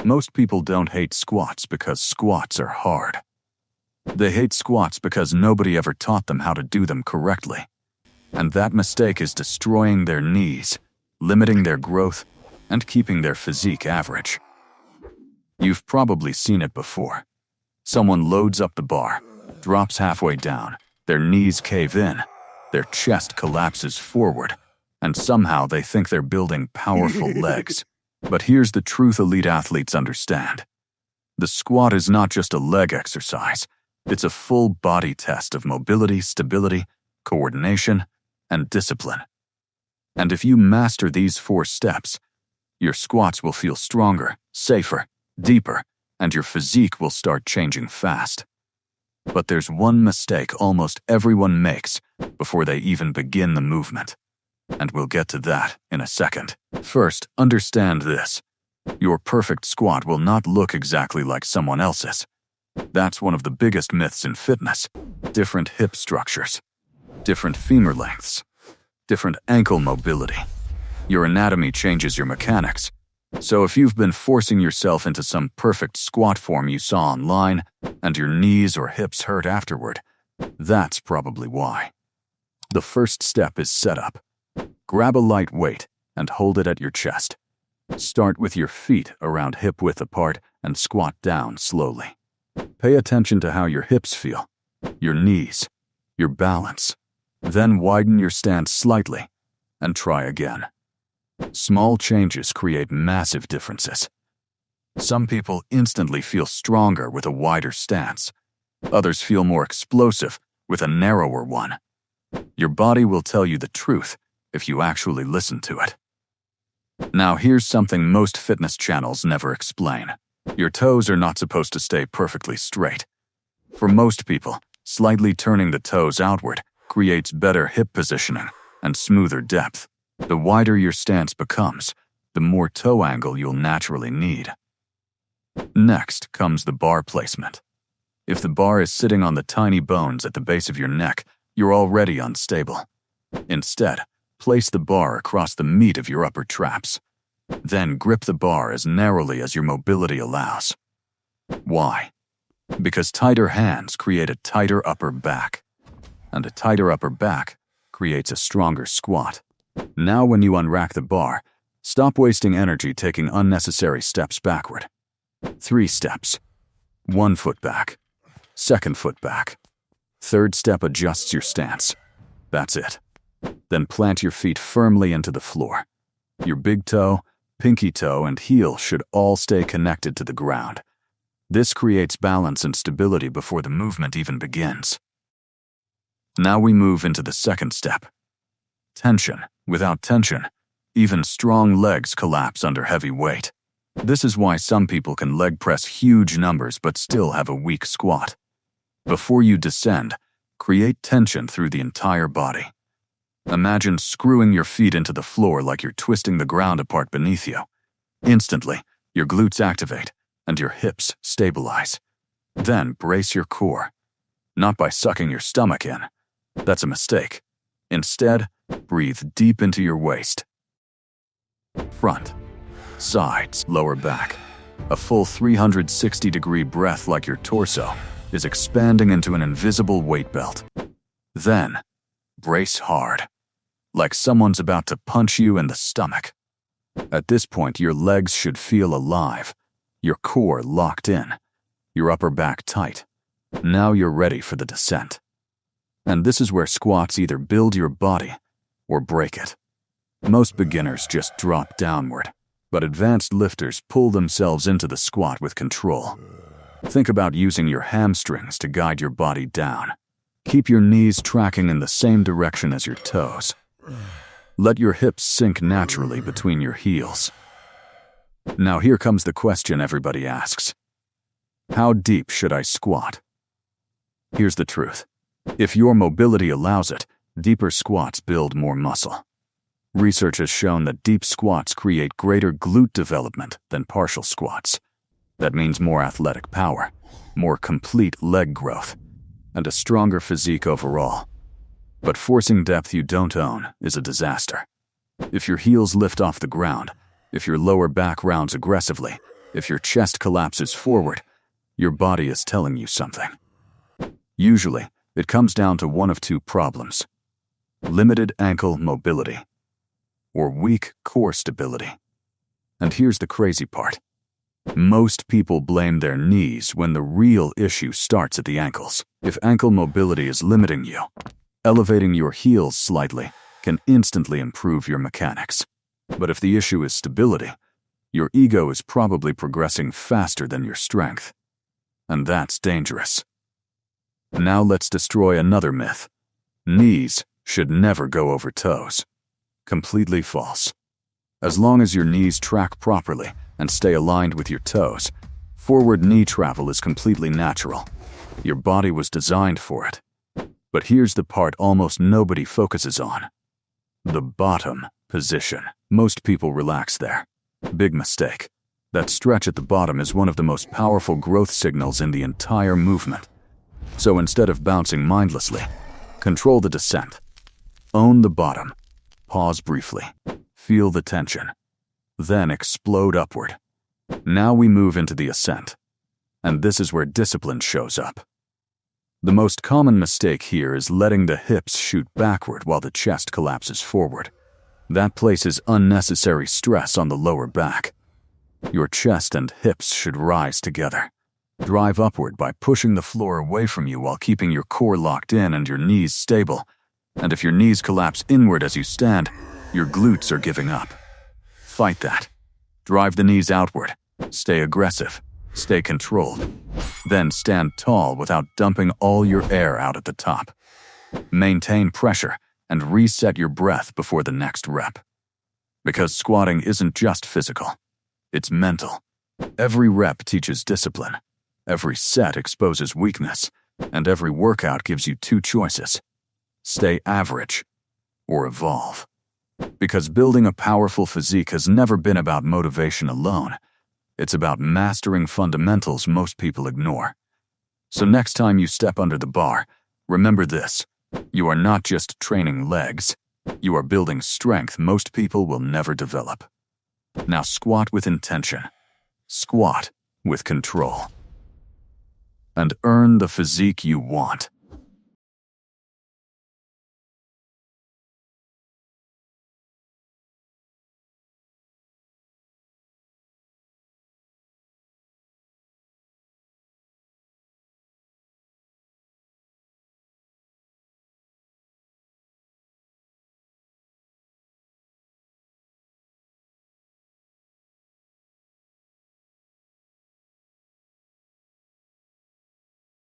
Most people don't hate squats because squats are hard. They hate squats because nobody ever taught them how to do them correctly. And that mistake is destroying their knees, limiting their growth, and keeping their physique average. You've probably seen it before. Someone loads up the bar, drops halfway down, their knees cave in, their chest collapses forward, and somehow they think they're building powerful legs. But here's the truth elite athletes understand. The squat is not just a leg exercise. It's a full body test of mobility, stability, coordination, and discipline. And if you master these 4 steps, your squats will feel stronger, safer, deeper, and your physique will start changing fast. But there's one mistake almost everyone makes before they even begin the movement. And we'll get to that in a second. First, understand this. Your perfect squat will not look exactly like someone else's. That's one of the biggest myths in fitness. Different hip structures, different femur lengths, different ankle mobility. Your anatomy changes your mechanics. So if you've been forcing yourself into some perfect squat form you saw online and your knees or hips hurt afterward, that's probably why. The first step is setup. Grab a light weight and hold it at your chest. Start with your feet around hip width apart and squat down slowly. Pay attention to how your hips feel, your knees, your balance. Then widen your stance slightly and try again. Small changes create massive differences. Some people instantly feel stronger with a wider stance. Others feel more explosive with a narrower one. Your body will tell you the truth if you actually listen to it. Now here's something most fitness channels never explain. Your toes are not supposed to stay perfectly straight. For most people, slightly turning the toes outward creates better hip positioning and smoother depth. The wider your stance becomes, the more toe angle you'll naturally need. Next comes the bar placement. If the bar is sitting on the tiny bones at the base of your neck, you're already unstable. Instead, place the bar across the meat of your upper traps. Then grip the bar as narrowly as your mobility allows. Why? Because tighter hands create a tighter upper back, and a tighter upper back creates a stronger squat. Now when you unrack the bar, stop wasting energy taking unnecessary steps backward. 3 steps. 1 foot back. 2nd foot back. 3rd step adjusts your stance. That's it. Then plant your feet firmly into the floor. Your big toe, pinky toe, and heel should all stay connected to the ground. This creates balance and stability before the movement even begins. Now we move into the 2nd step. Tension. Without tension, even strong legs collapse under heavy weight. This is why some people can leg press huge numbers but still have a weak squat. Before you descend, create tension through the entire body. Imagine screwing your feet into the floor like you're twisting the ground apart beneath you. Instantly, your glutes activate and your hips stabilize. Then brace your core. Not by sucking your stomach in. That's a mistake. Instead, breathe deep into your waist. Front, sides, lower back. A full 360-degree breath like your torso is expanding into an invisible weight belt. Then, brace hard, like someone's about to punch you in the stomach. At this point, your legs should feel alive, your core locked in, your upper back tight. Now you're ready for the descent. And this is where squats either build your body or break it. Most beginners just drop downward, but advanced lifters pull themselves into the squat with control. Think about using your hamstrings to guide your body down. Keep your knees tracking in the same direction as your toes. Let your hips sink naturally between your heels. Now here comes the question everybody asks. How deep should I squat? Here's the truth. If your mobility allows it, deeper squats build more muscle. Research has shown that deep squats create greater glute development than partial squats. That means more athletic power, more complete leg growth, and a stronger physique overall. But forcing depth you don't own is a disaster. If your heels lift off the ground, if your lower back rounds aggressively, If your chest collapses forward, your body is telling you something. Usually, it comes down to one of two problems: limited ankle mobility or weak core stability. And here's the crazy part. Most people blame their knees when the real issue starts at the ankles. If ankle mobility is limiting you, elevating your heels slightly can instantly improve your mechanics. But if the issue is stability, your ego is probably progressing faster than your strength. And that's dangerous. Now let's destroy another myth. Knees should never go over toes. Completely false. As long as your knees track properly and stay aligned with your toes, forward knee travel is completely natural. Your body was designed for it. But here's the part almost nobody focuses on: the bottom position. Most people relax there. Big mistake. That stretch at the bottom is one of the most powerful growth signals in the entire movement. So instead of bouncing mindlessly, control the descent. Own the bottom. Pause briefly. Feel the tension. Then explode upward. Now we move into the ascent. And this is where discipline shows up. The most common mistake here is letting the hips shoot backward while the chest collapses forward. That places unnecessary stress on the lower back. Your chest and hips should rise together. Drive upward by pushing the floor away from you while keeping your core locked in and your knees stable. And if your knees collapse inward as you stand, your glutes are giving up. Fight that. Drive the knees outward. Stay aggressive. Stay controlled. Then stand tall without dumping all your air out at the top. Maintain pressure and reset your breath before the next rep. Because squatting isn't just physical. It's mental. Every rep teaches discipline. Every set exposes weakness. And every workout gives you two choices: stay average or evolve. Because building a powerful physique has never been about motivation alone. It's about mastering fundamentals most people ignore. So next time you step under the bar, remember this: you are not just training legs. You are building strength most people will never develop. Now squat with intention. Squat with control. And earn the physique you want.